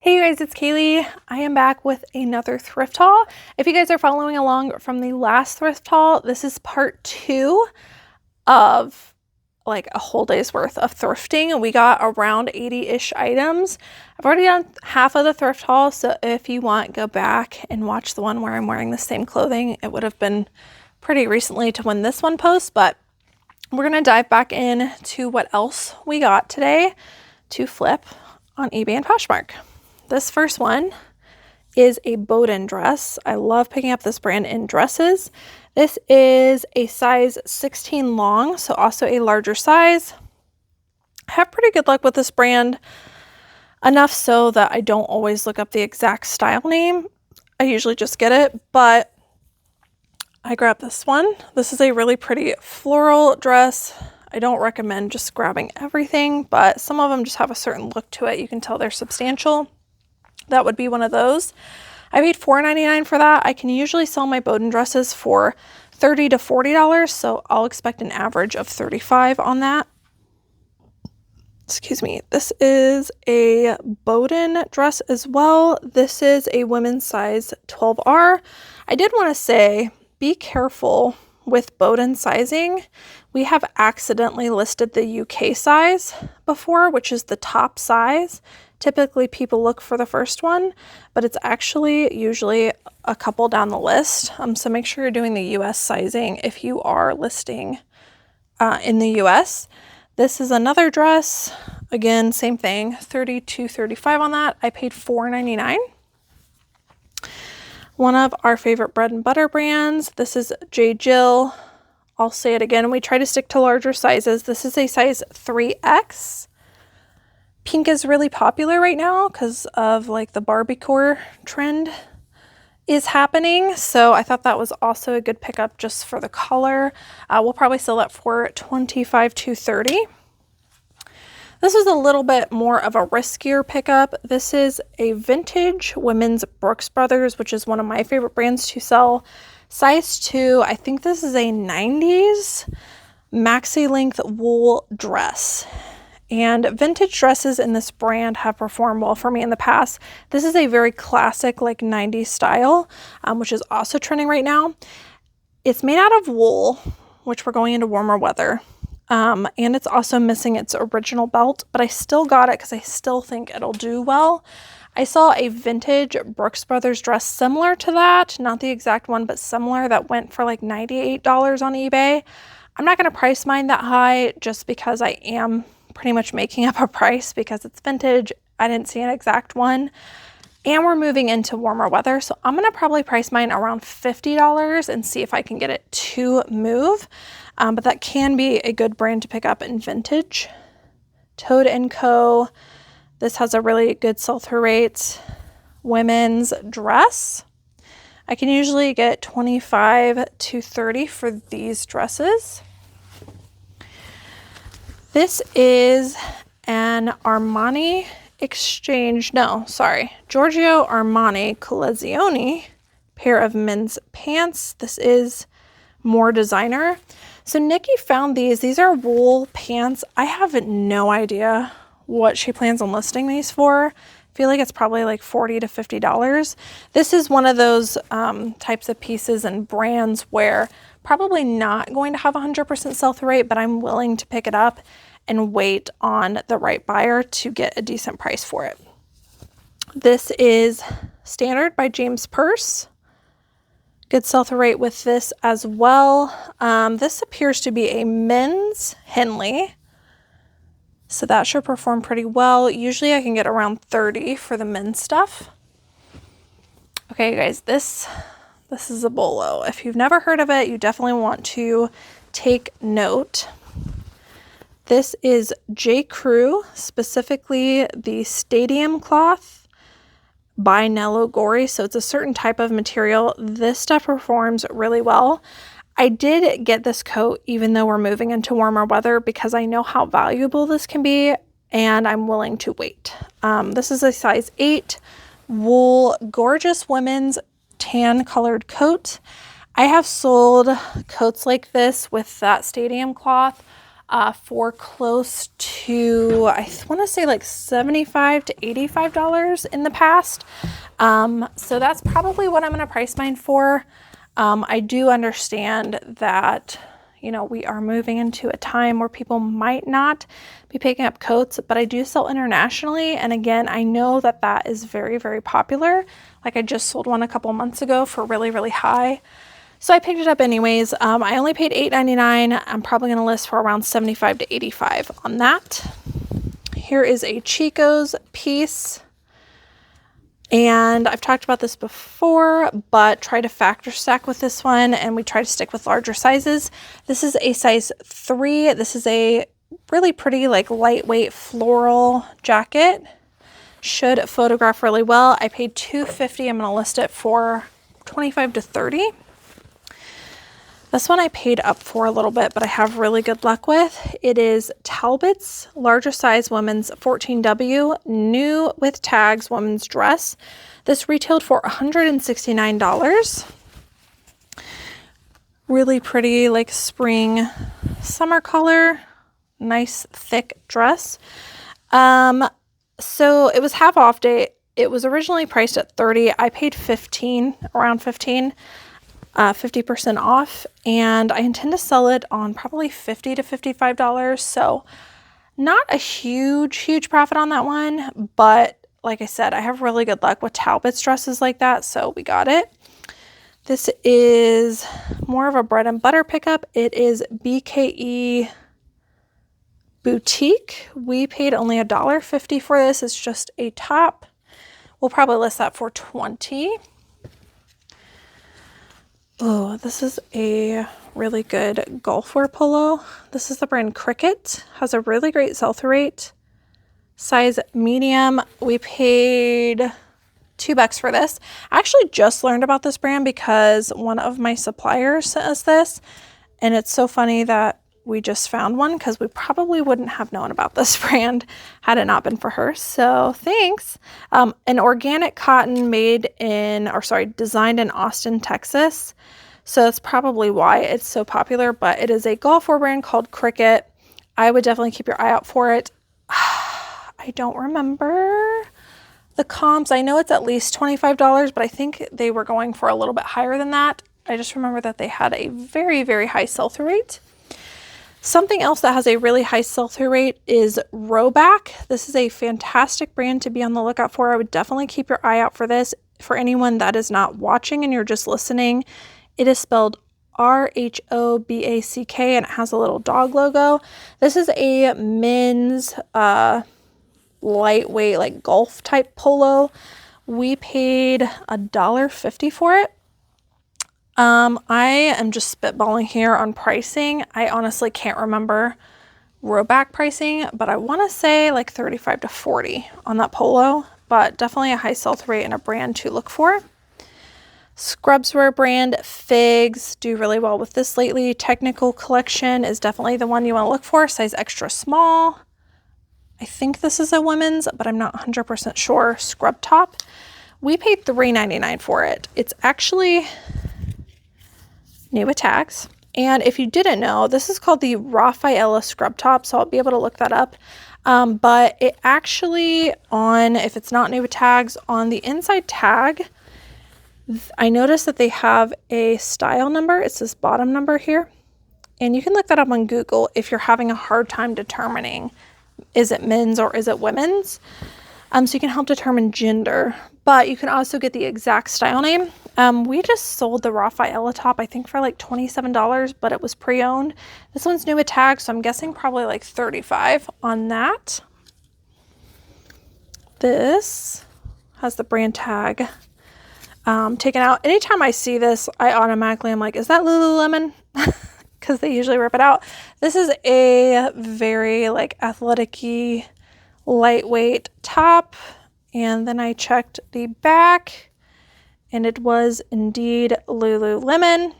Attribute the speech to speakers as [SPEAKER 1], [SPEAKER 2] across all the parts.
[SPEAKER 1] Hey you guys, it's Kaylee. I am back with another thrift haul. If you guys are following along from the last thrift haul, this is part 2 of like a whole day's worth of thrifting. We got around 80-ish items. I've already done half of the thrift haul, so if you want, go back and watch the one where I'm wearing the same clothing. It would have been pretty recently to when this one posts, but we're gonna dive back in to what else we got today to flip on eBay and Poshmark. This first one is a Bowden dress. I love picking up this brand in dresses. This is a size 16 long, so also a larger size. I have pretty good luck with this brand, enough so that I don't always look up the exact style name. I usually just get it, but I grabbed this one. This is a really pretty floral dress. I don't recommend just grabbing everything, but some of them just have a certain look to it. You can tell they're substantial. That would be one of those. I paid $4.99 for that. I can usually sell my Bowden dresses for $30 to $40, so I'll expect an average of $35 on that. Excuse me. This is a Bowden dress as well. This is a women's size 12R. I did want to say, be careful with Bowden sizing. We have accidentally listed the UK size before, which is the top size. Typically people look for the first one, but it's actually usually a couple down the list. So make sure you're doing the US sizing if you are listing in the US. This is another dress. Again, same thing, $30 to $35 on that. I paid $4.99. One of our favorite bread and butter brands. This is J. Jill. I'll say it again. We try to stick to larger sizes. This is a size 3X. Pink is really popular right now because of like the Barbiecore trend is happening. So I thought that was also a good pickup just for the color. We'll probably sell that for $25 to $30. This is a little bit more of a riskier pickup. This is a vintage women's Brooks Brothers, which is one of my favorite brands to sell. Size 2, I think this is a 90s maxi length wool dress. And vintage dresses in this brand have performed well for me in the past. This is a very classic like 90s style, which is also trending right now. It's made out of wool, which we're going into warmer weather. And it's also missing its original belt, but I still got it because I still think it'll do well. I saw a vintage Brooks Brothers dress similar to that, not the exact one, but similar, that went for like $98 on eBay. I'm not going to price mine that high just because I am pretty much making up a price because it's vintage. I didn't see an exact one. And we're moving into warmer weather, so I'm going to probably price mine around $50 and see if I can get it to move. But that can be a good brand to pick up in vintage. Toad & Co. This has a really good sell-through rate. Women's dress. I can usually get $25 to $30 for these dresses. This is an Armani Giorgio Armani Collezione pair of men's pants. This is more designer. So Nikki found these. These are wool pants. I have no idea what she plans on listing these for. I feel like it's probably like $40 to $50. This is one of those types of pieces and brands where probably not going to have 100% sell-through rate, but I'm willing to pick it up and wait on the right buyer to get a decent price for it. This is Standard by James Purse. Good sell-through rate with this as well. This appears to be a men's Henley, so that should perform pretty well. Usually I can get around $30 for the men's stuff. Okay, you guys, this is a BOLO. If you've never heard of it, you definitely want to take note. This is J. Crew, specifically the Stadium Cloth by Nello Gori. So it's a certain type of material. This stuff performs really well. I did get this coat even though we're moving into warmer weather because I know how valuable this can be and I'm willing to wait. This is a size 8 wool, gorgeous women's tan colored coat. I have sold coats like this with that Stadium Cloth for close to, I want to say like $75 to $85 in the past. So that's probably what I'm going to price mine for. I do understand that, you know, we are moving into a time where people might not be picking up coats, but I do sell internationally. And again, I know that that is very, very popular. Like I just sold one a couple months ago for really, really high. So I picked it up anyways. I only paid $8.99. I'm probably going to list for around $75 to $85 on that. Here is a Chico's piece. And I've talked about this before, but try to factor stack with this one, and we try to stick with larger sizes. This is a size 3. This is a really pretty, like, lightweight floral jacket. Should photograph really well. I paid $2.50. I'm going to list it for $25 to $30. This one I paid up for a little bit, but I have really good luck with. It is Talbot's larger size women's 14W new with tags women's dress. This retailed for $169. Really pretty, like spring summer color. Nice thick dress. So it was half off day. It was originally priced at $30. I paid $15, around $15. 50% off, and I intend to sell it on probably $50 to $55. So not a huge profit on that one, but like I said, I have really good luck with Talbot's dresses like that, so we got it. This is more of a bread and butter pickup. It is BKE Boutique. We paid only $1.50 for this. It's just a top. We'll probably list that for $20. Oh, this is a really good golf wear polo. This is the brand Cricket. Has a really great sell-through rate. Size medium. We paid $2 for this. I actually just learned about this brand because one of my suppliers sent us this. And it's so funny that we just found one because we probably wouldn't have known about this brand had it not been for her. So thanks. An organic cotton designed in Austin, Texas. So that's probably why it's so popular, but it is a golf wear brand called Cricket. I would definitely keep your eye out for it. I don't remember the comps. I know it's at least $25, but I think they were going for a little bit higher than that. I just remember that they had a very, very high sell-through rate. Something else that has a really high sell-through rate is Rowback. This is a fantastic brand to be on the lookout for. I would definitely keep your eye out for this. For anyone that is not watching and you're just listening, it is spelled RHOBACK and it has a little dog logo. This is a men's lightweight, like golf type polo. We paid $1.50 for it. I am just spitballing here on pricing. I honestly can't remember Rowback pricing, but I want to say like $35 to $40 on that polo, but definitely a high sell-through rate and a brand to look for. Scrubswear brand Figs do really well with this lately. Technical Collection is definitely the one you want to look for. Size extra small. I think this is a women's, but I'm not 100% sure. Scrub top. We paid $3.99 for it. It's actually new with tags. And if you didn't know, this is called the Rafaela scrub top, so I'll be able to look that up. But it actually, if it's not new with tags, on the inside tag, I noticed that they have a style number. It's this bottom number here. And you can look that up on Google if you're having a hard time determining, is it men's or is it women's? So you can help determine gender, but you can also get the exact style name. We just sold the Rafaela top, I think for like $27, but it was pre-owned. This one's new with tags, so I'm guessing probably like $35 on that. This has the brand tag taken out. Anytime I see this, I automatically am like, is that Lululemon? Because they usually rip it out. This is a very like athletic-y, lightweight top. And then I checked the back and it was indeed Lululemon.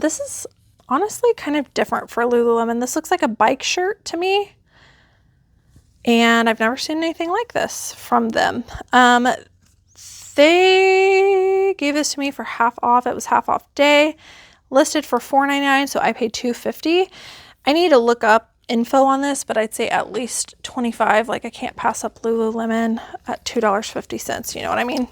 [SPEAKER 1] This is honestly kind of different for Lululemon. This looks like a bike shirt to me. And I've never seen anything like this from them. They gave this to me for half off. It was half off day, listed for $4.99, so I paid $2.50. I need to look up info on this, but I'd say at least 25. Like I can't pass up Lululemon at $2.50. You know what I mean?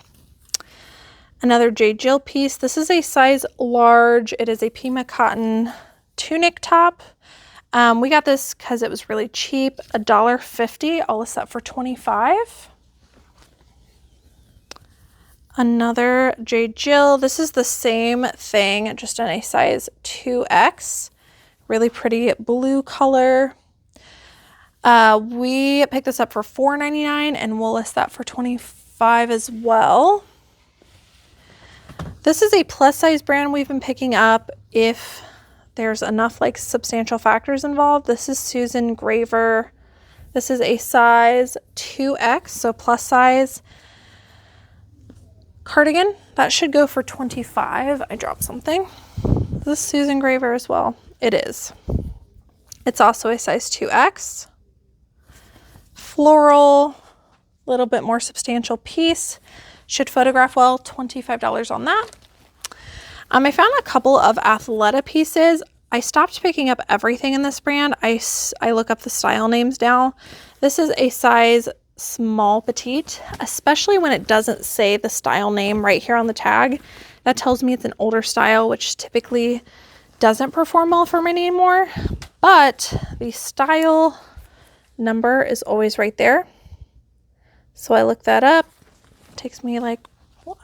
[SPEAKER 1] Another J. Jill piece. This is a size large. It is a Pima cotton tunic top. We got this because it was really cheap, $1.50. I'll list that for $25. Another J. Jill. This is the same thing, just in a size 2X. Really pretty blue color. We picked this up for $4.99 and we'll list that for $25 as well. This is a plus size brand we've been picking up if there's enough like substantial factors involved. This is Susan Graver. This is a size 2X, so plus size cardigan. That should go for $25. I dropped something. This is Susan Graver as well. It is. It's also a size 2X. Floral, a little bit more substantial piece. Should photograph well, $25 on that. I found a couple of Athleta pieces. I stopped picking up everything in this brand. I look up the style names now. This is a size small petite, especially when it doesn't say the style name right here on the tag. That tells me it's an older style, which typically doesn't perform well for me anymore. But the style number is always right there. So I look that up. It takes me like,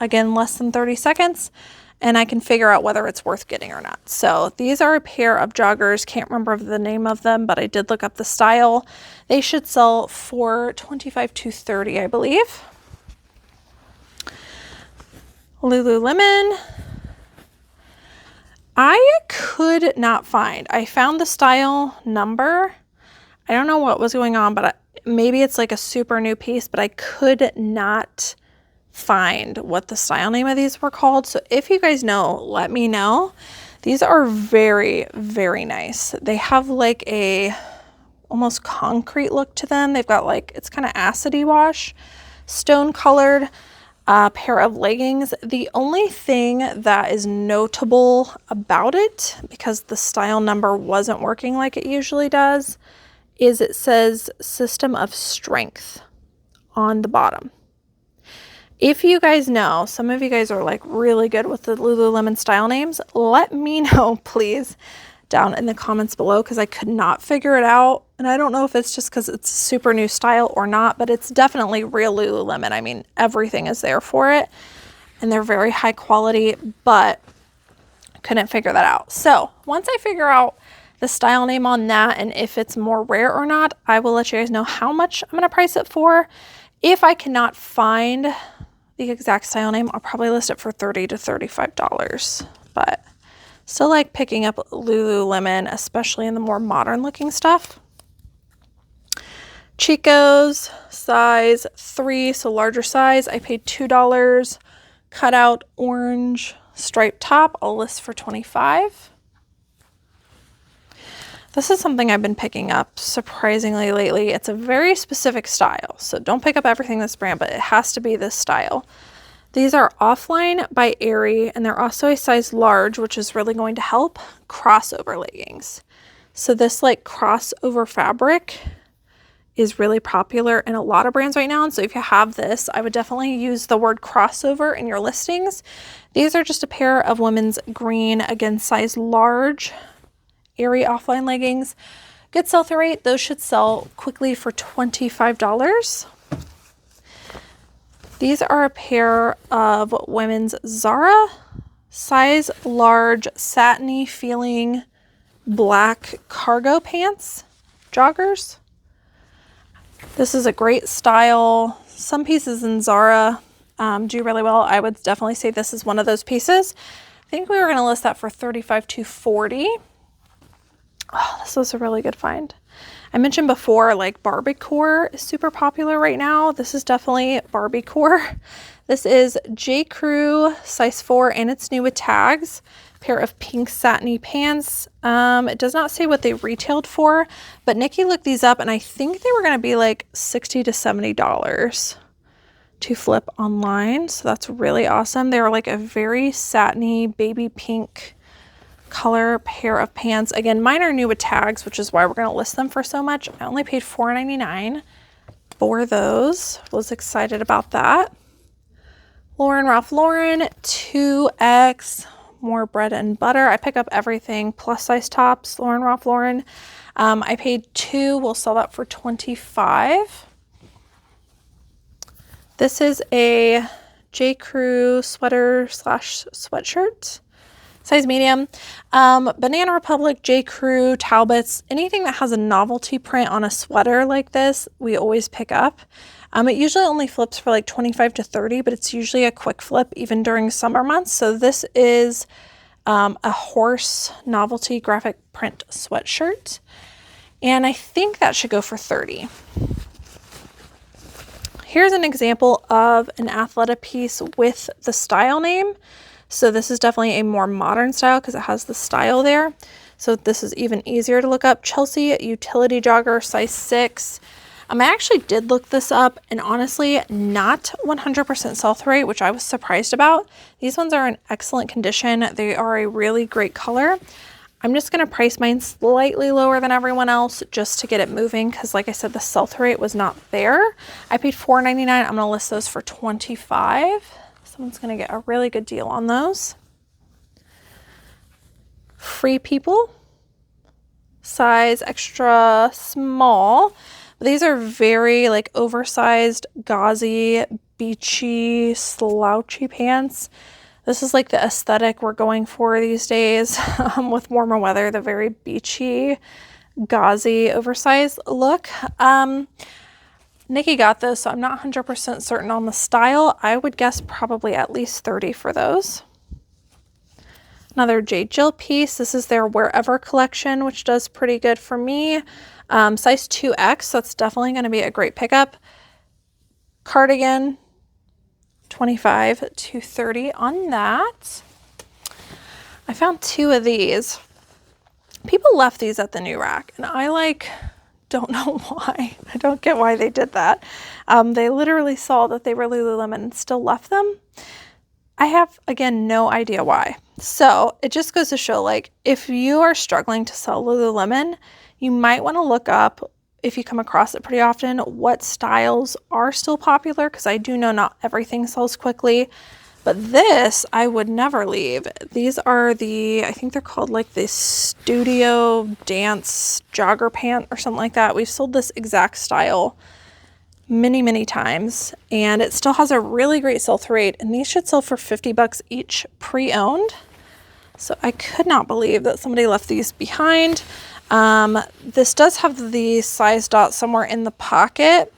[SPEAKER 1] again, less than 30 seconds. And I can figure out whether it's worth getting or not. So these are a pair of joggers. Can't remember the name of them, but I did look up the style. They should sell for $25 to $30, I believe. Lululemon. I could not find. I found the style number. I don't know what was going on, but maybe it's like a super new piece, but I could not find what the style name of these were called. So if you guys know, let me know. These are very, very nice. They have like a almost concrete look to them. They've got like, it's kind of acidy wash, stone colored pair of leggings. The only thing that is notable about it, because the style number wasn't working like it usually does, is it says system of strength on the bottom. If you guys know, some of you guys are like really good with the Lululemon style names, let me know, please, down in the comments below, because I could not figure it out. And I don't know if it's just because it's a super new style or not, but it's definitely real Lululemon. I mean, everything is there for it, and they're very high quality, but I couldn't figure that out. So once I figure out the style name on that and if it's more rare or not, I will let you guys know how much I'm going to price it for. If I cannot find the exact style name, I'll probably list it for $30 to $35, but still like picking up Lululemon, especially in the more modern looking stuff. Chico's size 3, so larger size. I paid $2. Cutout orange striped top, I'll list for $25. This is something I've been picking up surprisingly lately. It's a very specific style, so don't pick up everything this brand, but it has to be this style. These are Offline by Aerie, and they're also a size large, which is really going to help, crossover leggings. So this like crossover fabric is really popular in a lot of brands right now. And so if you have this, I would definitely use the word crossover in your listings. These are just a pair of women's green, again, size large, Aerie Offline leggings. Good sell-through rate. Those should sell quickly for $25. These are a pair of women's Zara size large, satiny feeling black cargo pants, joggers. This is a great style. Some pieces in Zara do really well. I would definitely say this is one of those pieces. I think we were going to list that for $35 to $40. Oh, this was a really good find. I mentioned before, like Barbiecore is super popular right now. This is definitely Barbiecore. This is J. Crew size 4, and it's new with tags. Pair of pink satiny pants. It does not say what they retailed for, but Nikki looked these up, and I think they were going to be like $60 to $70 to flip online. So that's really awesome. They were like a very satiny baby pink color pair of pants. Again, mine are new with tags, which is why we're going to list them for so much. I only paid $4.99 for those. Was excited about that. Ralph Lauren 2X, more bread and butter. I pick up everything plus size tops. Ralph Lauren. I paid $2. We'll sell that for $25. This is a J. Crew sweater / sweatshirt. Size medium. Banana Republic, J. Crew, Talbots, anything that has a novelty print on a sweater like this, we always pick up. It usually only flips for like 25 to 30, but it's usually a quick flip even during summer months. So this is a horse novelty graphic print sweatshirt. And I think that should go for 30. Here's an example of an Athleta piece with the style name. So this is definitely a more modern style because it has the style there. So this is even easier to look up. Chelsea utility jogger, size 6. I actually did look this up, and honestly, not 100% sell-through rate, which I was surprised about. These ones are in excellent condition. They are a really great color. I'm just going to price mine slightly lower than everyone else just to get it moving because, like I said, the sell-through rate was not there. I paid $4.99. I'm going to list those for $25. Someone's going to get a really good deal on those. Free People, size extra small. These are very like oversized, gauzy, beachy, slouchy pants. This is like the aesthetic we're going for these days with warmer weather, the very beachy, gauzy, oversized look. Nikki got those, so I'm not 100% certain on the style. I would guess probably at least 30 for those. Another J. Jill piece. This is their Wherever collection, which does pretty good for me. Size 2X, so that's definitely going to be a great pickup. Cardigan, 25 to 30 on that. I found 2 of these. People left these at the new rack, and I don't know why. I don't get why they did that. They literally saw that they were Lululemon and still left them. I have, again, no idea why. So it just goes to show, like, if you are struggling to sell Lululemon, you might want to look up, if you come across it pretty often, what styles are still popular, because I do know not everything sells quickly. But this, I would never leave. These are I think they're called like the Studio Dance Jogger Pant or something like that. We've sold this exact style many, many times, and it still has a really great sell-through rate, and these should sell for $50 each pre-owned. So I could not believe that somebody left these behind. This does have the size dot somewhere in the pocket.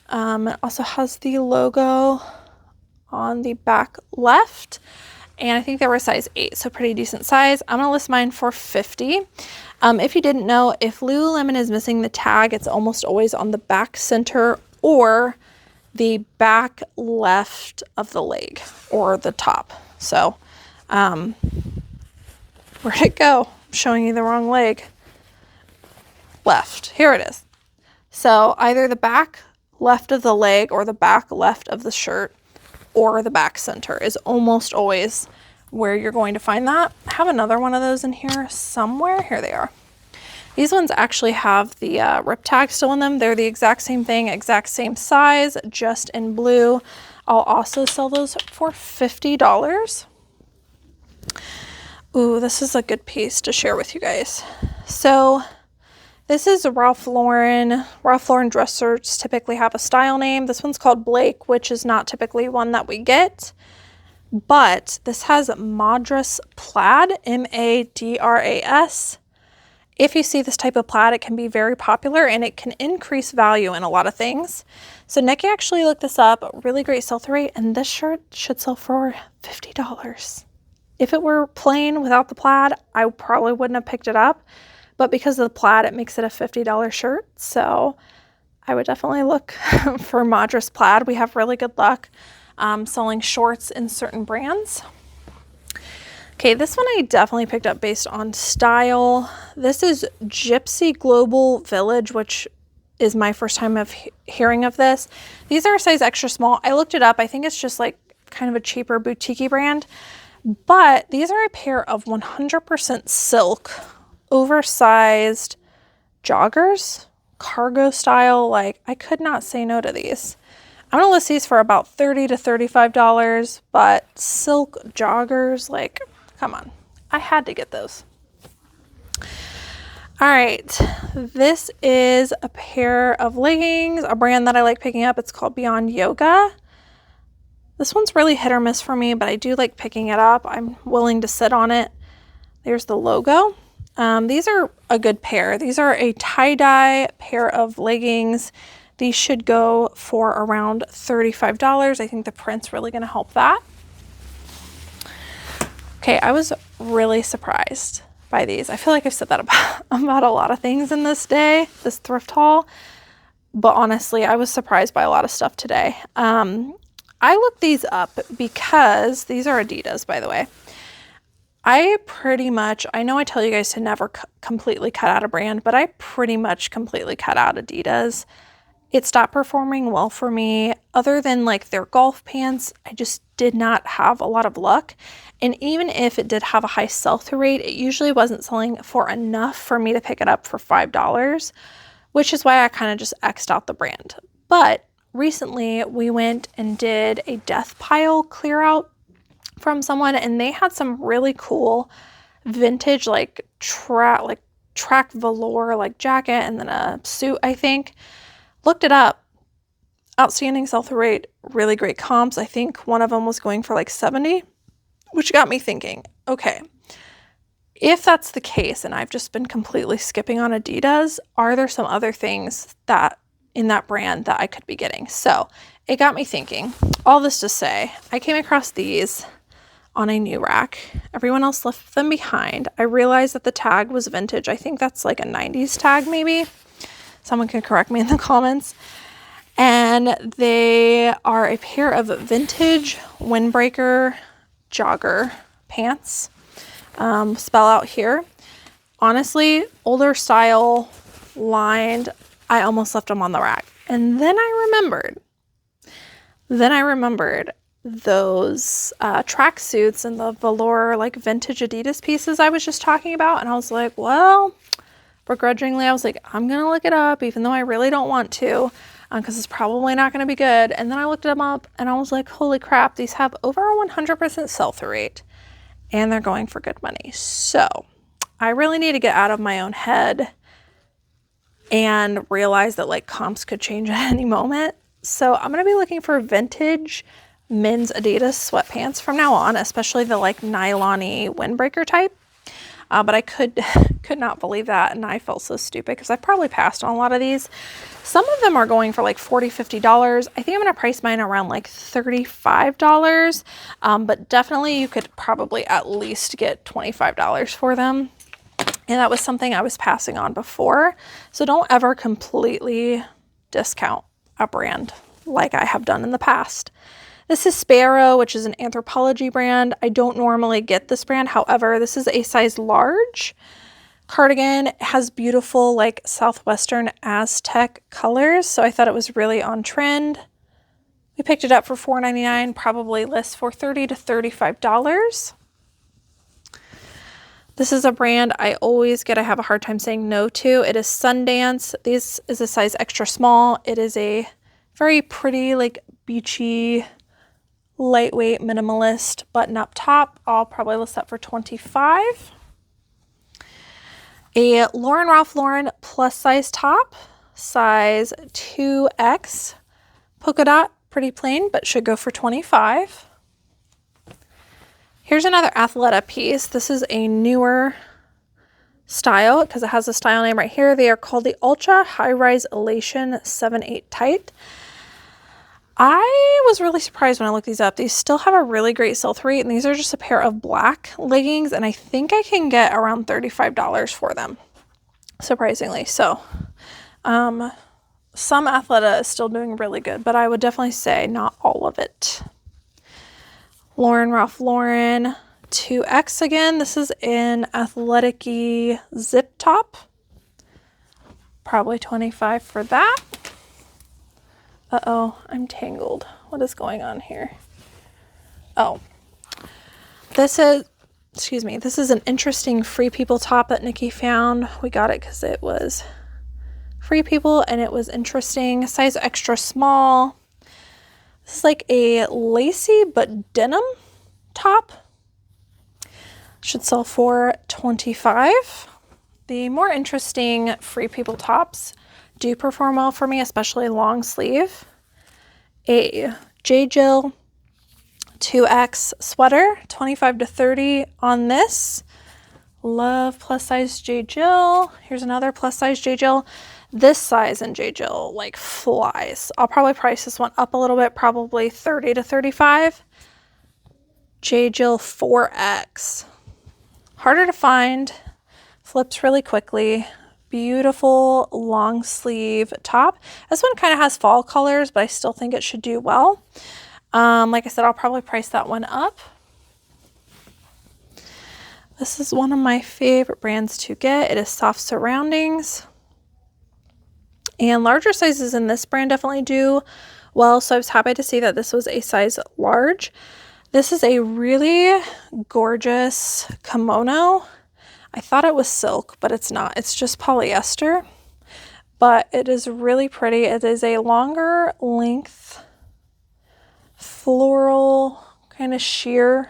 [SPEAKER 1] It also has the logo on the back left, and I think they were size 8, so pretty decent size. I'm gonna list mine for $50. If you didn't know, if Lululemon is missing the tag, it's almost always on the back center or the back left of the leg or the top. So where'd it go? I'm showing you the wrong leg. Left, here it is. So either the back left of the leg or the back left of the shirt or the back center is almost always where you're going to find that. I have another one of those in here somewhere. Here they are. These ones actually have the rip tag still in them. They're the exact same thing, exact same size, just in blue. I'll also sell those for $50. Ooh, this is a good piece to share with you guys. So this is a Ralph Lauren. Ralph Lauren dress shirts typically have a style name. This one's called Blake, which is not typically one that we get. But this has Madras plaid, M-A-D-R-A-S. If you see this type of plaid, it can be very popular and it can increase value in a lot of things. So Nikki actually looked this up, really great sell-through rate, and this shirt should sell for $50. If it were plain without the plaid, I probably wouldn't have picked it up. But because of the plaid, it makes it a $50 shirt. So I would definitely look for Madras plaid. We have really good luck selling shorts in certain brands. Okay, this one I definitely picked up based on style. This is Gypsy Global Village, which is my first time of hearing of this. These are a size extra small. I looked it up. I think it's just like kind of a cheaper boutique-y brand. But these are a pair of 100% silk, oversized joggers, cargo style. Like, I could not say no to these. I'm gonna list these for about $30 to $35, but silk joggers, like, come on. I had to get those. All right, this is a pair of leggings, a brand that I like picking up. It's called Beyond Yoga. This one's really hit or miss for me, but I do like picking it up. I'm willing to sit on it. There's the logo. These are a good pair. These are a tie-dye pair of leggings. These should go for around $35. I think the print's really gonna help that. Okay, I was really surprised by these. I feel like I've said that about a lot of things in this thrift haul, but honestly, I was surprised by a lot of stuff today. I looked these up because these are Adidas, by the way. I know I tell you guys to never completely cut out a brand, but I pretty much completely cut out Adidas. It stopped performing well for me. Other than like their golf pants, I just did not have a lot of luck. And even if it did have a high sell-through rate, it usually wasn't selling for enough for me to pick it up for $5, which is why I kind of just X'd out the brand. But recently we went and did a death pile clear out from someone, and they had some really cool vintage like track velour like jacket and then a suit, I think. Looked it up. Outstanding sell-through rate, really great comps. I think one of them was going for like 70, which got me thinking, okay, if that's the case and I've just been completely skipping on Adidas, are there some other things that in that brand that I could be getting? So it got me thinking. All this to say, I came across these on a new rack. Everyone else left them behind. I realized that the tag was vintage. I think that's like a 90s tag maybe. Someone can correct me in the comments. And they are a pair of vintage windbreaker jogger pants. Spell out here. Honestly, older style, lined. I almost left them on the rack. And then I remembered those track suits and the velour like vintage Adidas pieces I was just talking about. And I was like, well, begrudgingly, I was like, I'm going to look it up, even though I really don't want to, because it's probably not going to be good. And then I looked them up and I was like, holy crap, these have over a 100% sell-through rate and they're going for good money. So I really need to get out of my own head and realize that like comps could change at any moment. So I'm going to be looking for vintage men's Adidas sweatpants from now on, especially the like nylon-y windbreaker type. But I could not believe that, and I felt so stupid because I probably passed on a lot of these. Some of them are going for like $40, $50. I think I'm going to price mine around like $35, but definitely you could probably at least get $25 for them. And that was something I was passing on before. So don't ever completely discount a brand like I have done in the past. This is Sparrow, which is an Anthropology brand. I don't normally get this brand. However, this is a size large cardigan. It has beautiful like Southwestern Aztec colors. So I thought it was really on trend. We picked it up for $4.99, probably list for $30 to $35. This is a brand I have a hard time saying no to. It is Sundance. This is a size extra small. It is a very pretty, like beachy, lightweight, minimalist button-up top. I'll probably list that for $25. A Ralph Lauren plus size top, size 2X, polka dot, pretty plain, but should go for $25. Here's another Athleta piece. This is a newer style because it has a style name right here. They are called the Ultra High Rise Elation 7/8 Tight. I was really surprised when I looked these up. These still have a really great sell-through rate, and these are just a pair of black leggings, and I think I can get around $35 for them, surprisingly. So, some Athleta is still doing really good, but I would definitely say not all of it. Ralph Lauren 2X again. This is an athletic-y zip top. Probably $25 for that. Uh-oh, I'm tangled. What is going on here? Oh. This is, excuse me, this is an interesting Free People top that Nikki found. We got it because it was Free People and it was interesting. Size extra small. This is like a lacy but denim top. Should sell for $25. The more interesting Free People tops do perform well for me, especially long sleeve. A J. Jill 2X sweater, 25 to 30 on this. Love plus size J. Jill. Here's another plus size J. Jill. This size in J. Jill like flies. I'll probably price this one up a little bit, probably 30 to 35. J. Jill 4X. Harder to find, flips really quickly. Beautiful long sleeve top. This one kind of has fall colors, but I still think it should do well. Like I said, I'll probably price that one up. This is one of my favorite brands to get. It is Soft Surroundings. And larger sizes in this brand definitely do well, so I was happy to see that this was a size large. This is a really gorgeous kimono. I thought it was silk, but it's not. It's just polyester, but it is really pretty. It is a longer length floral kind of sheer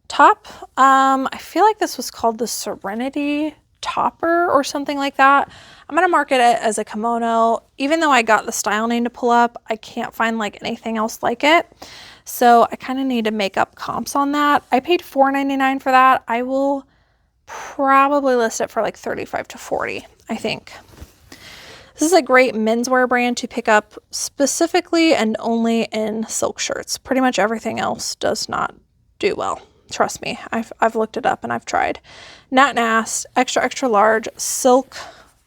[SPEAKER 1] top. I feel like this was called the Serenity Topper or something like that. I'm going to market it as a kimono. Even though I got the style name to pull up, I can't find like anything else like it. So I kind of need to make up comps on that. I paid $4.99 for that. I will probably list it for like 35 to 40, I think. This is a great menswear brand to pick up specifically and only in silk shirts. Pretty much everything else does not do well. Trust me, I've looked it up and I've tried. Nat Nast, extra, extra large, silk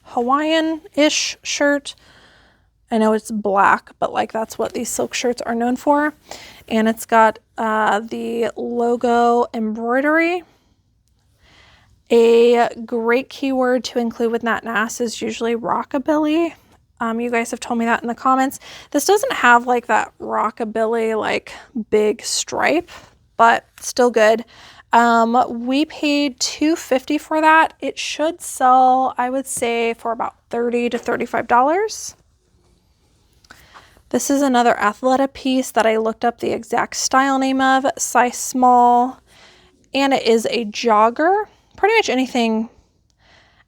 [SPEAKER 1] Hawaiian-ish shirt. I know it's black, but like that's what these silk shirts are known for. And it's got the logo embroidery. A great keyword to include with Nat Nast is usually rockabilly. You guys have told me that in the comments. This doesn't have like that rockabilly like big stripe, but still good. We paid $2.50 for that. It should sell, I would say, for about $30 to $35. This is another Athleta piece that I looked up the exact style name of, size small, and it is a jogger. Pretty much anything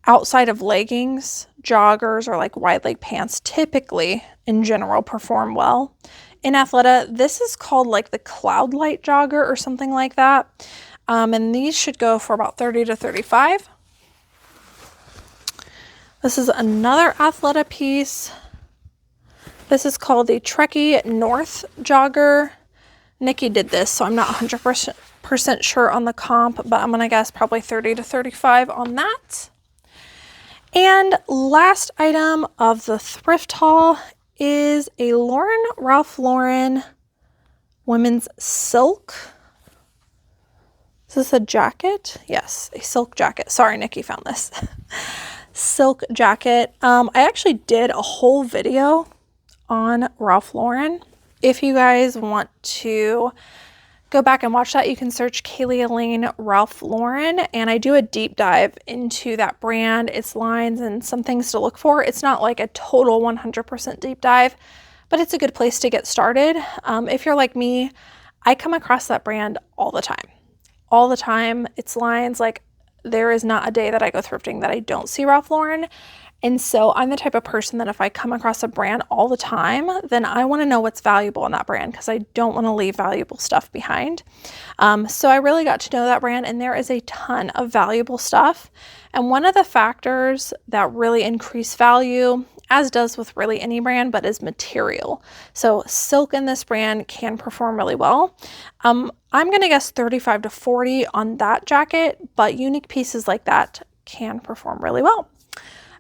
[SPEAKER 1] outside of leggings, joggers, or like wide leg pants typically in general perform well. In Athleta, this is called like the Cloud Light jogger or something like that. And these should go for about $30 to $35. This is another Athleta piece. This is called the Trekkie North jogger. Nikki did this, so I'm not 100% sure on the comp, but I'm gonna guess probably 30 to 35 on that. And last item of the thrift haul is a Ralph Lauren women's silk. Is this a jacket? Yes, a silk jacket. Sorry, Nikki found this. Silk jacket. I actually did a whole video on Ralph Lauren. If you guys want to go back and watch that, you can search Cayley, Elaine, Ralph Lauren, and I do a deep dive into that brand, its lines, and some things to look for. It's not like a total 100% deep dive, but it's a good place to get started. If you're like me, I come across that brand all the time. All the time. Its lines, like there is not a day that I go thrifting that I don't see Ralph Lauren. And so I'm the type of person that if I come across a brand all the time, then I want to know what's valuable in that brand because I don't want to leave valuable stuff behind. So I really got to know that brand, and there is a ton of valuable stuff. And one of the factors that really increase value, as does with really any brand, but is material. So silk in this brand can perform really well. I'm going to guess 35 to 40 on that jacket, but unique pieces like that can perform really well.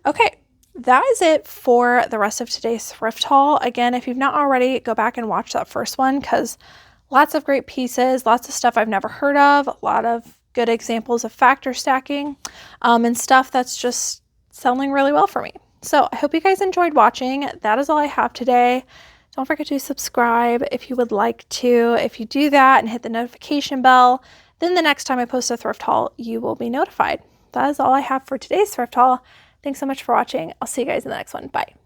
[SPEAKER 1] Okay, that is it for the rest of today's thrift haul. Again, if you've not already, go back and watch that first one because lots of great pieces, lots of stuff I've never heard of, a lot of good examples of factor stacking, and stuff that's just selling really well for me. So I hope you guys enjoyed watching. That is all I have today. Don't forget to subscribe if you would like to. If you do that and hit the notification bell, then the next time I post a thrift haul, you will be notified. That is all I have for today's thrift haul. Thanks so much for watching. I'll see you guys in the next one. Bye.